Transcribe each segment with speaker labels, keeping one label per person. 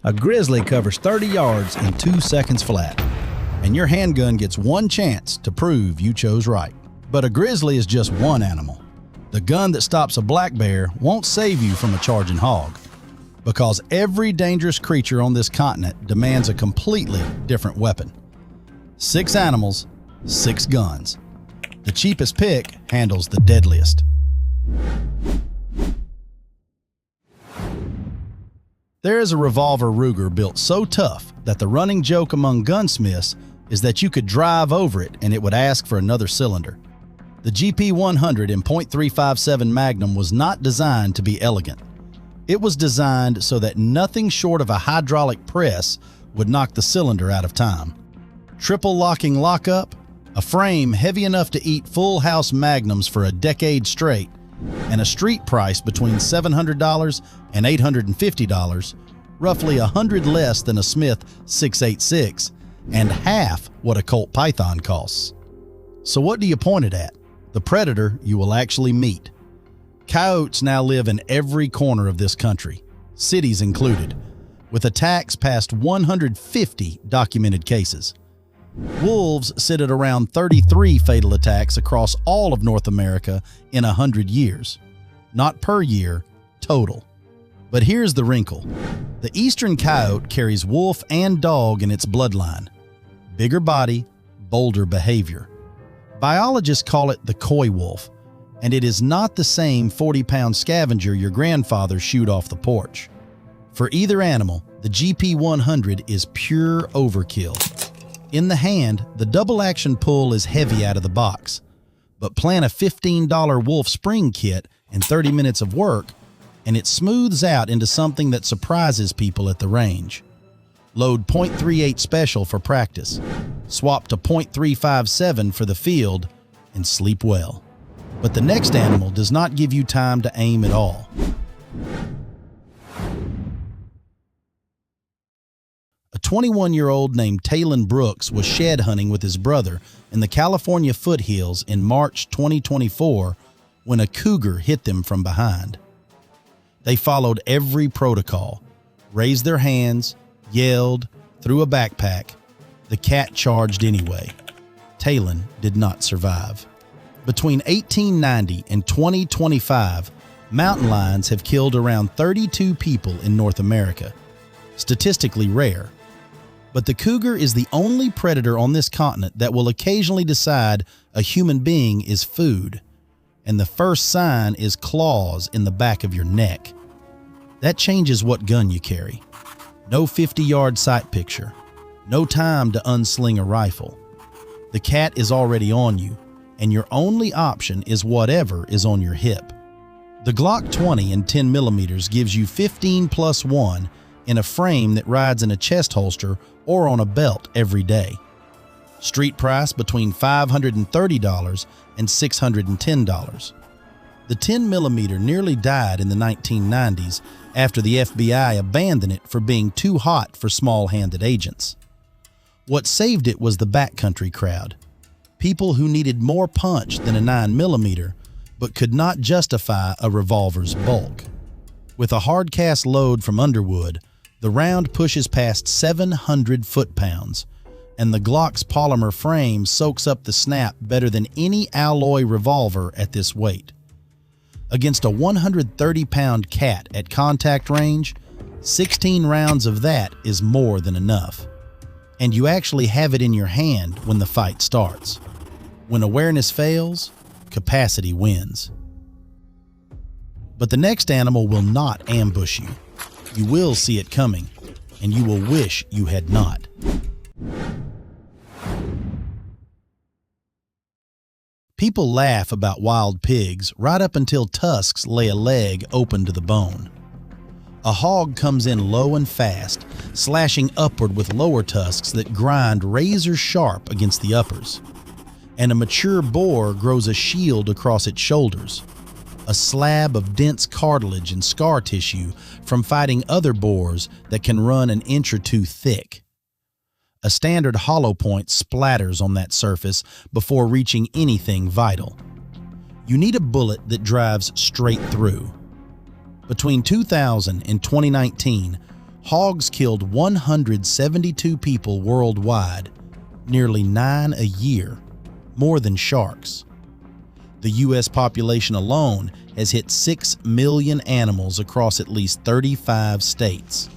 Speaker 1: A grizzly covers 30 yards in 2 seconds flat, and your handgun gets one chance to prove you chose right. But a grizzly is just one animal. The gun that stops a black bear won't save you from a charging hog, because every dangerous creature on this continent demands a completely different weapon. 6 animals, 6 guns. The cheapest pick handles the deadliest. There is a revolver Ruger built so tough that the running joke among gunsmiths is that you could drive over it and it would ask for another cylinder. The GP100 in .357 Magnum was not designed to be elegant. It was designed so that nothing short of a hydraulic press would knock the cylinder out of time. Triple locking lockup, a frame heavy enough to eat full house Magnums for a decade straight, and a street price between $700 and $850, roughly $100 less than a Smith 686, and half what a Colt Python costs. So what do you point it at? The predator you will actually meet. Coyotes now live in every corner of this country, cities included, with attacks past 150 documented cases. Wolves sit at around 33 fatal attacks across all of North America in 100 years. Not per year, total. But here's the wrinkle. The eastern coyote carries wolf and dog in its bloodline. Bigger body, bolder behavior. Biologists call it the coy wolf, and it is not the same 40-pound scavenger your grandfather shooed off the porch. For either animal, the GP100 is pure overkill. In the hand, the double-action pull is heavy out of the box, but plan a $15 Wolf spring kit and 30 minutes of work, and it smooths out into something that surprises people at the range. Load .38 special for practice, swap to .357 for the field, and sleep well. But the next animal does not give you time to aim at all. A 21-year-old named Taylon Brooks was shed hunting with his brother in the California foothills in March 2024 when a cougar hit them from behind. They followed every protocol, raised their hands, yelled, threw a backpack. The cat charged anyway. Taylon did not survive. Between 1890 and 2025, mountain lions have killed around 32 people in North America. Statistically rare. But the cougar is the only predator on this continent that will occasionally decide a human being is food, and the first sign is claws in the back of your neck. That changes what gun you carry. No 50-yard sight picture. No time to unsling a rifle. The cat is already on you, and your only option is whatever is on your hip. The Glock 20 in 10mm gives you 15+1 in a frame that rides in a chest holster or on a belt every day. Street price between $530 and $610. The 10mm nearly died in the 1990s after the FBI abandoned it for being too hot for small-handed agents. What saved it was the backcountry crowd. People who needed more punch than a 9mm but could not justify a revolver's bulk. With a hard-cast load from Underwood, the round pushes past 700 foot-pounds, and the Glock's polymer frame soaks up the snap better than any alloy revolver at this weight. Against a 130-pound cat at contact range, 16 rounds of that is more than enough. And you actually have it in your hand when the fight starts. When awareness fails, capacity wins. But the next animal will not ambush you. You will see it coming, and you will wish you had not. People laugh about wild pigs right up until tusks lay a leg open to the bone. A hog comes in low and fast, slashing upward with lower tusks that grind razor sharp against the uppers. And a mature boar grows a shield across its shoulders, a slab of dense cartilage and scar tissue from fighting other boars that can run an inch or two thick. A standard hollow point splatters on that surface before reaching anything vital. You need a bullet that drives straight through. Between 2000 and 2019, hogs killed 172 people worldwide, nearly 9 a year, more than sharks. The U.S. population alone has hit 6 million animals across at least 35 states.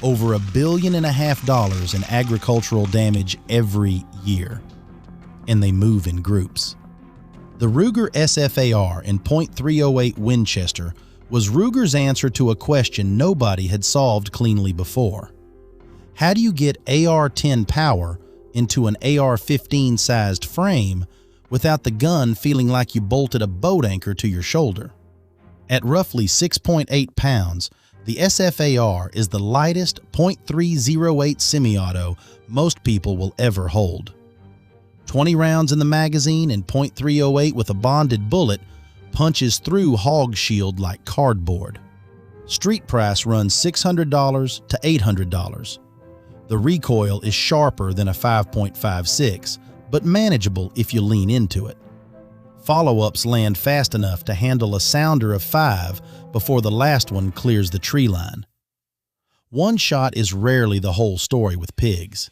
Speaker 1: Over $1.5 billion in agricultural damage every year. And they move in groups. The Ruger SFAR in .308 Winchester was Ruger's answer to a question nobody had solved cleanly before. How do you get AR-10 power into an AR-15 sized frame without the gun feeling like you bolted a boat anchor to your shoulder? At roughly 6.8 pounds, the SFAR is the lightest .308 semi-auto most people will ever hold. 20 rounds in the magazine and .308 with a bonded bullet punches through hog shield like cardboard. Street price runs $600 to $800. The recoil is sharper than a 5.56, but manageable if you lean into it. Follow-ups land fast enough to handle a sounder of 5 before the last one clears the tree line. One shot is rarely the whole story with pigs.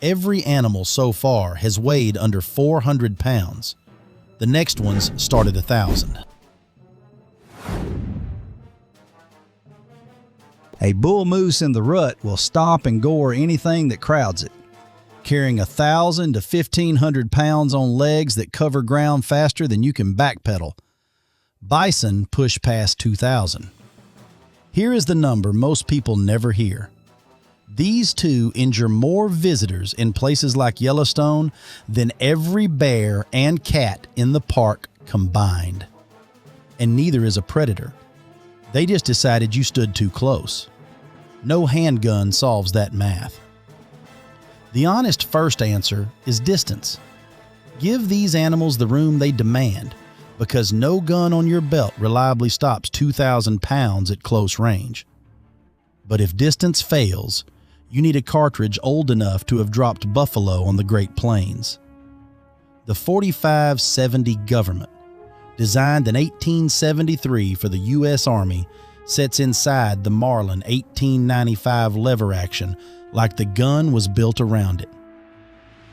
Speaker 1: Every animal so far has weighed under 400 pounds. The next ones start at 1,000.
Speaker 2: A bull moose in the rut will stomp and gore anything that crowds it, carrying 1,000 to 1,500 pounds on legs that cover ground faster than you can backpedal. Bison push past 2,000. Here is the number most people never hear. These two injure more visitors in places like Yellowstone than every bear and cat in the park combined. And neither is a predator. They just decided you stood too close. No handgun solves that math. The honest first answer is distance. Give these animals the room they demand, because no gun on your belt reliably stops 2,000 pounds at close range. But if distance fails, you need a cartridge old enough to have dropped buffalo on the Great Plains. The 4570 Government, designed in 1873 for the U.S. Army, sets inside the Marlin 1895 lever action like the gun was built around it.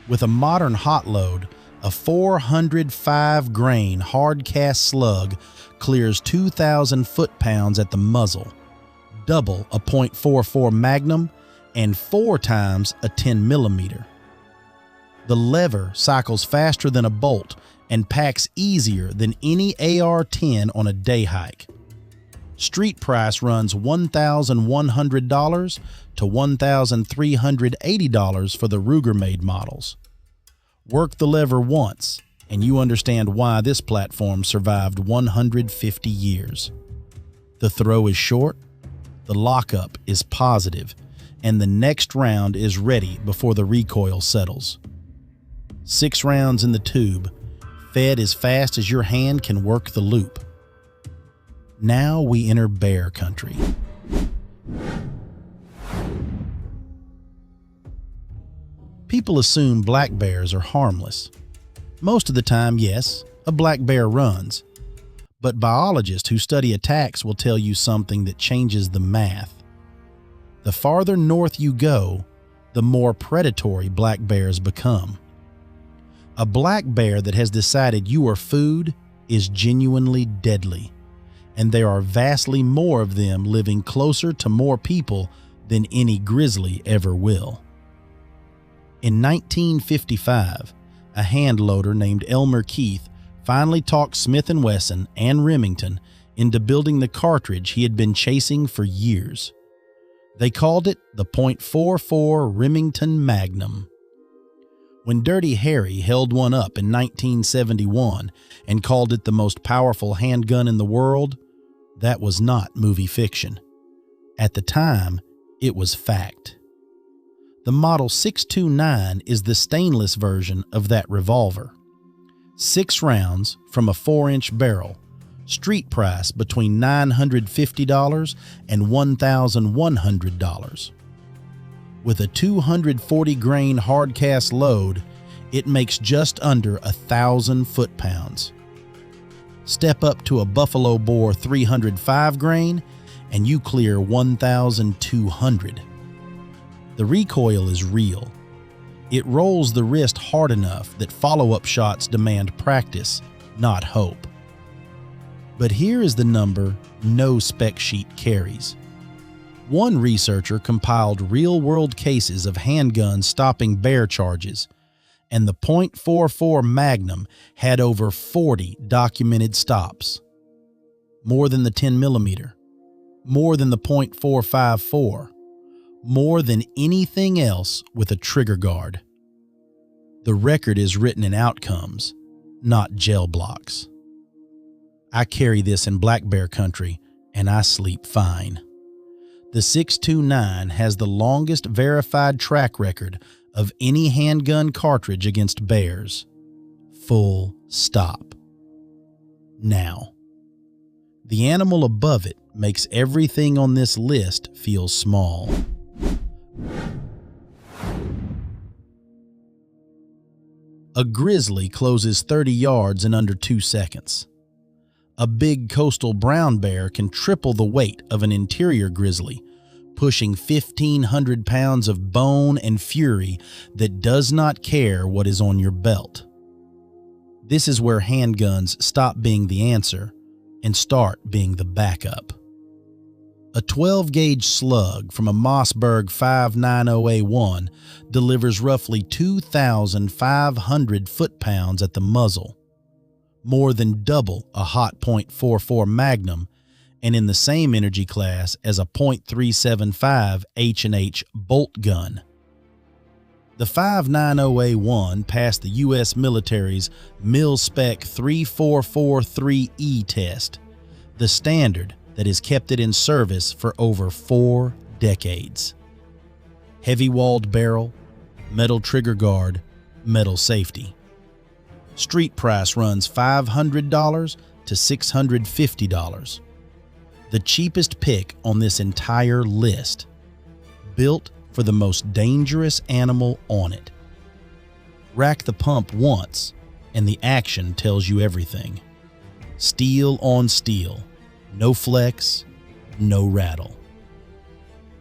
Speaker 2: With a modern hot load, a 405-grain hard-cast slug clears 2,000 foot-pounds at the muzzle, double a .44 Magnum, and 4 times a 10 millimeter. The lever cycles faster than a bolt and packs easier than any AR-10 on a day hike. Street price runs $1,100 to $1,380 for the Ruger-made models. Work the lever once, and you understand why this platform survived 150 years. The throw is short, the lockup is positive, and the next round is ready before the recoil settles. 6 rounds in the tube, fed as fast as your hand can work the loop. Now we enter bear country. People assume black bears are harmless. Most of the time, yes, a black bear runs. But biologists who study attacks will tell you something that changes the math. The farther north you go, the more predatory black bears become. A black bear that has decided you are food is genuinely deadly, and there are vastly more of them living closer to more people than any grizzly ever will. In 1955, a hand loader named Elmer Keith finally talked Smith & Wesson and Remington into building the cartridge he had been chasing for years. They called it the .44 Remington Magnum. When Dirty Harry held one up in 1971 and called it the most powerful handgun in the world, that was not movie fiction. At the time, it was fact. The Model 629 is the stainless version of that revolver. 6 rounds from a 4-inch barrel, street price between $950 and $1,100. With a 240-grain hard-cast load, it makes just under 1,000 foot-pounds. Step up to a Buffalo Bore 305 grain,
Speaker 1: and you clear 1,200. The recoil is real. It rolls the wrist hard enough that follow-up shots demand practice, not hope. But here is the number no spec sheet carries. One researcher compiled real-world cases of handguns stopping bear charges, and the .44 Magnum had over 40 documented stops. More than the 10mm, more than the .454, more than anything else with a trigger guard. The record is written in outcomes, not gel blocks. I carry this in black bear country, and I sleep fine. The 629 has the longest verified track record of any handgun cartridge against bears. Full stop. Now, the animal above it makes everything on this list feel small. A grizzly closes 30 yards in under 2 seconds. A big coastal brown bear can triple the weight of an interior grizzly, pushing 1,500 pounds of bone and fury that does not care what is on your belt. This is where handguns stop being the answer and start being the backup. A 12-gauge slug from a Mossberg 5.90A1 delivers roughly 2,500 foot-pounds at the muzzle, more than double a hot .44 Magnum, and in the same energy class as a .375 H&H bolt gun. The 5.90A1 passed the U.S. military's Mil-Spec 3443E test, the standard that has kept it in service for over 4 decades. Heavy-walled barrel, metal trigger guard, metal safety. Street price runs $500 to $650. The cheapest pick on this entire list, built for the most dangerous animal on it. Rack the pump once, and the action tells you everything. Steel on steel, no flex, no rattle.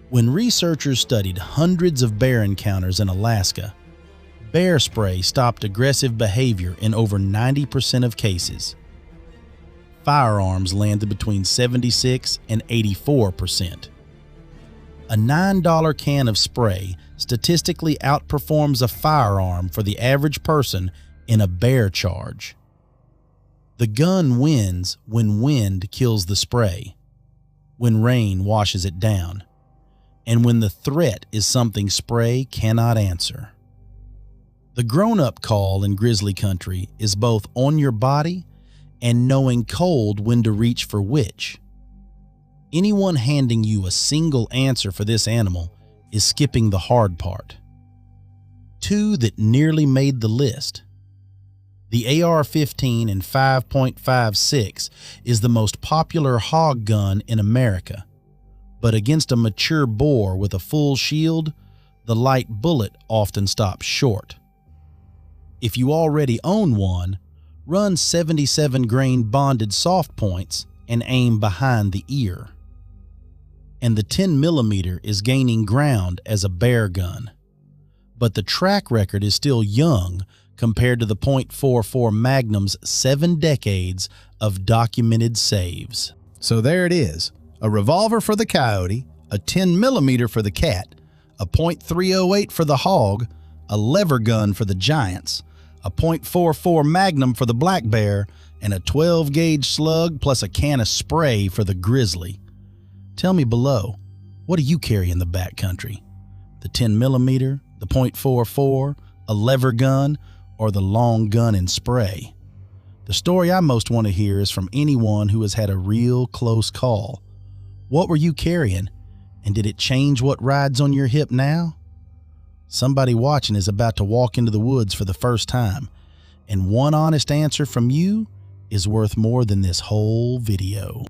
Speaker 1: When researchers studied hundreds of bear encounters in Alaska, bear spray stopped aggressive behavior in over 90% of cases. Firearms landed between 76 and 84%. A $9 can of spray statistically outperforms a firearm for the average person in a bear charge. The gun wins when wind kills the spray, when rain washes it down, and when the threat is something spray cannot answer. The grown-up call in grizzly country is both on your body and knowing cold when to reach for which. Anyone handing you a single answer for this animal is skipping the hard part. 2 that nearly made the list. The AR-15 in 5.56 is the most popular hog gun in America, but against a mature boar with a full shield, the light bullet often stops short. If you already own one, run 77 grain bonded soft points and aim behind the ear. And the 10mm is gaining ground as a bear gun, but the track record is still young compared to the .44 Magnum's 7 decades of documented saves.
Speaker 2: So there it is, a revolver for the coyote, a 10mm for the cat, a .308 for the hog, a lever gun for the giants, a .44 Magnum for the black bear, and a 12-gauge slug plus a can of spray for the grizzly. Tell me below, what do you carry in the backcountry? The 10mm, the .44, a lever gun, or the long gun and spray? The story I most want to hear is from anyone who has had a real close call. What were you carrying, and did it change what rides on your hip now? Somebody watching is about to walk into the woods for the first time, and one honest answer from you is worth more than this whole video.